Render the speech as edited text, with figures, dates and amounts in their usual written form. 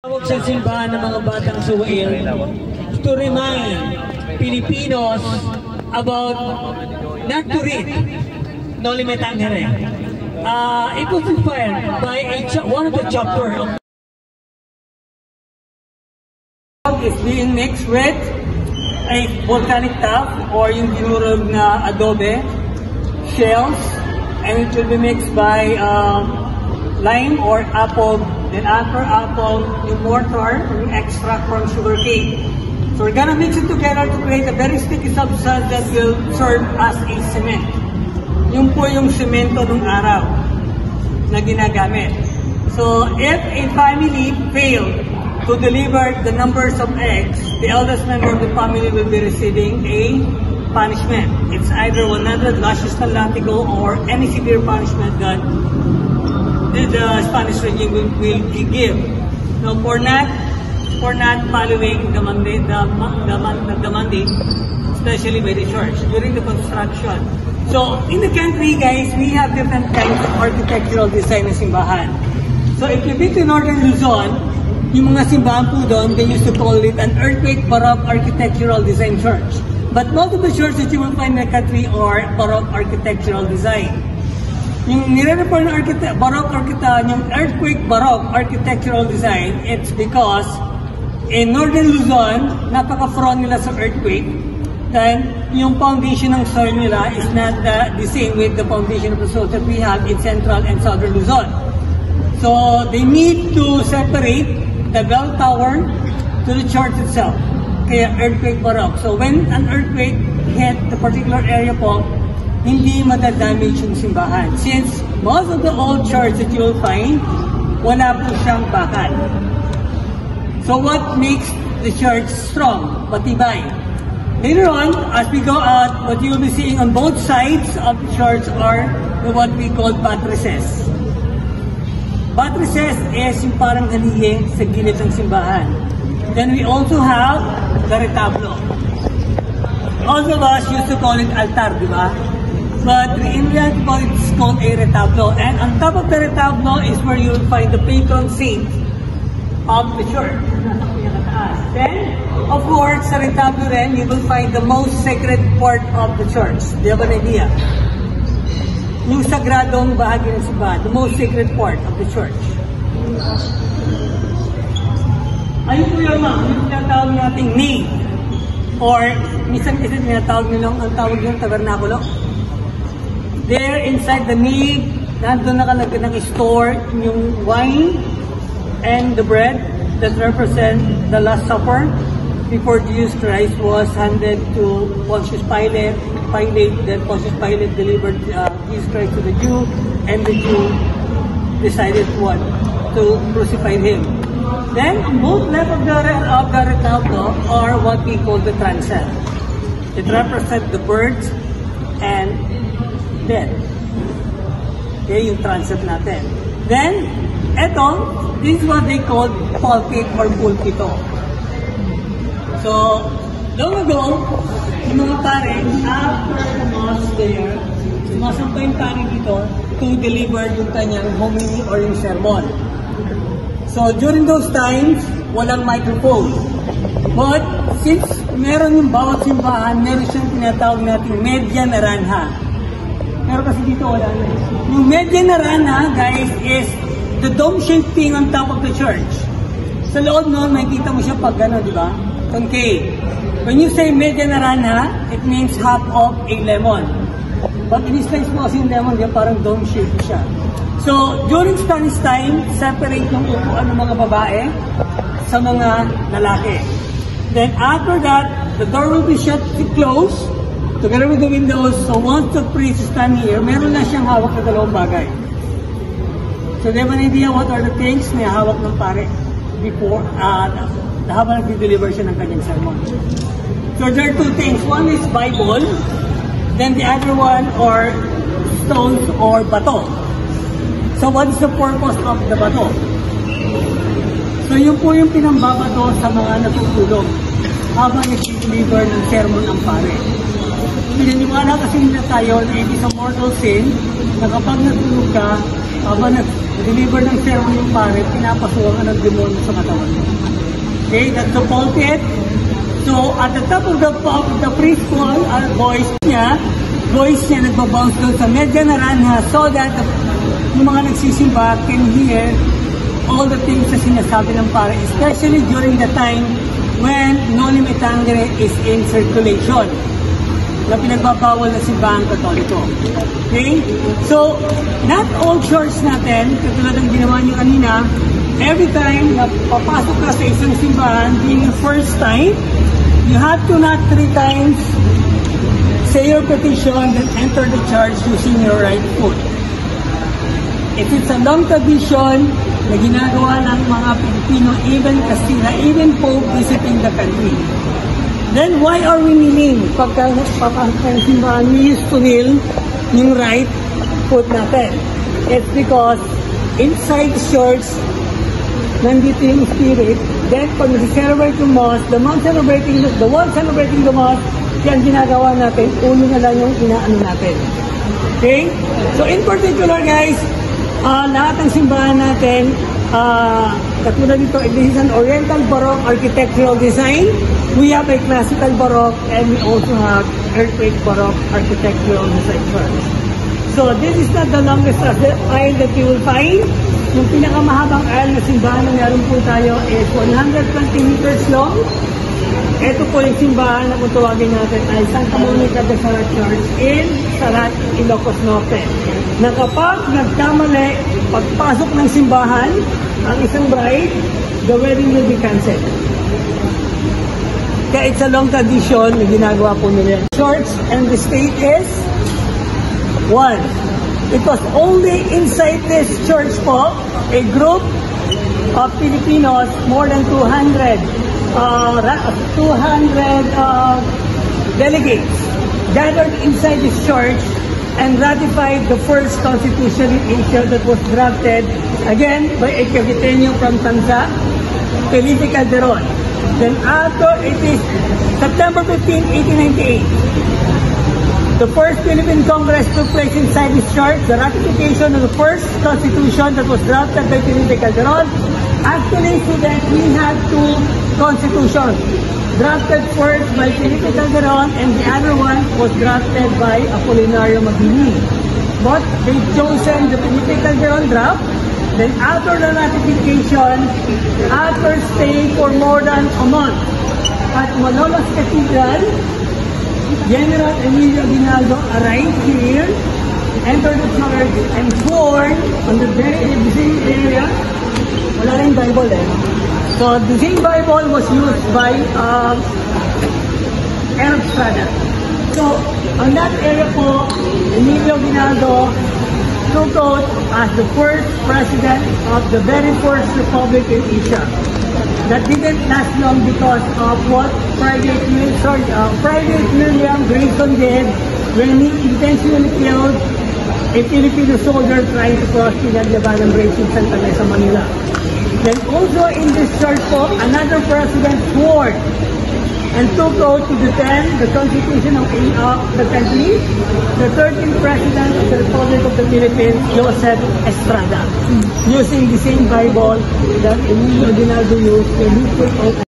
Tawag sa simbahan ng mga batang suwail to remind Filipinos about not to read Noli Me Tangere. It was inspired by one of the chapters is being mixed with a volcanic tuff or yung dinurog na adobe shells, and it will be mixed by lime or apple. Then after apple, yung mortar, yung extract from sugar cane. So we're gonna mix it together to create a very sticky substance that will serve as a cement. Yung po yung semento ng araw na ginagamit. So if a family failed to deliver the numbers of eggs, the eldest member of the family will be receiving a punishment. It's either 100 lashes ng latigo or any severe punishment that the Spanish regime will give. No, for not following the mandate, especially by the church during the construction. So in the country, guys, we have different kinds of architectural design ng simbahan. So if you've been to Northern Luzon, yung mga simbahan po doon, they used to call it an earthquake baroque architectural design church. But most of the churches that you will find in the country are baroque architectural design. Yung nire-refer ng yung earthquake baroque architectural design, it's because in Northern Luzon, napaka-prone nila sa earthquake. Then, yung foundation ng soil nila is not the same with the foundation of the soil that we have in Central and Southern Luzon. So, they need to separate the bell tower to the church itself. Kaya earthquake baroque. So, when an earthquake hit the particular area po, hindi madadamage yung simbahan. Since most of the old church that you will find, wala po siyang bakal. So what makes the church strong, matibay? Later on, as we go out, what you will be seeing on both sides of the church are what we call buttresses. Buttresses is yung parang halihing sa gilid ng simbahan. Then we also have the retablo. All of us used to call it altar, di ba? But in reality, it's called a retablo. And on top of the retablo is where you will find the patron saint of the church. Then, of course, sa retablo rin, you will find the most sacred part of the church. Do you have an idea? Yung sagradong bahagi ng simbahan, the most sacred part of the church. Ayun po yun, ma'am. Yung tinatawag nating nave. Or, minsan kasi tinatawag nilang ang tawag yung tabernakulo. There, inside the nave, nandun nakalagay ng store yung wine and the bread that represent the Last Supper before Jesus Christ was handed to Pontius Pilate. Then Pontius Pilate delivered Jesus Christ to the Jew, and the Jew decided to crucify him. Then, both left of the retablo are what we call the transept. It represents the birds and dead. Okay, yung transept natin. Then, this is what they call pulpit or pulpito. So, long ago, yung mga pare, after the mass there, sumasampa yung pare dito to deliver yung kanyang homily or yung sermon. So, during those times, walang microphone. But, since meron yung bawat simbahan, meron siyang tinatawag natin media naranja. Pero kasi dito wala na. Yung media naranja, guys, is the dome-shaped thing on top of the church. Sa loob nun, makikita mo siya pag gano'n, di ba? Concave. When you say media naranja, it means half of a lemon. But in this case po kasi yung lemon, yan parang dome-shaped siya. So, during Spanish time, separate yung upuan ng mga babae sa mga lalaki. Then after that, the door will be shut closed together with the windows. So once the priest is standing here, meron na siyang hawak na dalawang bagay. So they have an idea what are the things na hawak ng pare before, habang nag-deliver siya ng kanyang sermon. So there are two things. One is Bible, then the other one are stones or bato. So what is the purpose of the bato? So yun po yung pinambabato sa mga natutulog habang nag-deliver ng sermon ang pare. Pinaniwala kasi nila tayo na it is a mortal sin na kapag natulog ka, habang nag-deliver ng sermon yung pare, pinapasukan ng demonyo sa katawan niya. Okay, that's the pulpit. So, at the top of the priest voice niya nagbabounce doon sa medya naranja so that yung mga nagsisimba can hear all the things na sinasabi ng pare, especially during the time when Noli Me Tangere is in circulation na pinagbabawal na simbahan Katoliko. Okay? So, not all church natin, katulad ng ginawa niyo kanina, every time na papasok ka sa isang simbahan, being the first time, you have to knock 3 times, say your petition, then enter the church using your right foot. If it's a long tradition na ginagawa ng mga Pilipino, even Castilla, even Pope visiting the country, then why are we kneeling? Pagka papasok ng simbahan, we used to kneel yung right foot natin. It's because inside the church, nandito yung spirit. Then, pag nag-celebrate yung Mass, the one celebrating the Mass, yan ginagawa natin, ulo na lang yung inaano natin. Okay? So, in particular, guys, lahat ng simbahan natin, katulad nito, this is an Oriental Baroque architectural design. We have a Classical Baroque, and we also have Earthquake Baroque architectural design first. So, this is not the longest aisle that you will find. Yung pinakamahabang aisle na simbahan na meron po tayo is 120 meters long. Ito po yung simbahan na kung tawagin natin ay Santa Monica de Sarat Church in Sarat, Ilocos Norte. Na kapag nagkamali, pagpasok ng simbahan, ang isang bride, the wedding will be cancelled. Kaya it's a long tradition na ginagawa po nila. Church and the state is one. It was only inside this church po, a group of Filipinos, more than 200 delegates gathered inside this church and ratified the first constitution in Asia that was drafted, again, by a Caviteño from Tanza, Felipe Calderon. Then after, it is September 15, 1898. The first Philippine Congress took place inside this church. The ratification of the first constitution that was drafted by Felipe Calderon. Actually, so that we had 2 constitutions. Drafted first by Felipe Calderon and the other one was drafted by Apolinario Mabini. But they chosen the Felipe Calderon draft. Then after the ratification, after staying for more than a month at Malolos Cathedral, General Emilio Aguinaldo arrived here, entered the church, and swore on the same area. Wala rin Bible eh. So the same Bible was used by Arab Strada. So on that area po, Emilio Aguinaldo took out as the first president of the very first republic in Asia. That didn't last long because of what Private William Grayson did when he intentionally killed a Filipino soldier trying to cross Pinaglaban Bridge in Santa Mesa, Manila. Then also in this church po, another president swore and took out to defend the constitution of the country, the 13th president of the Republic of the Philippines, Joseph Estrada, using the same Bible that Emilio Aguinaldo used when he took out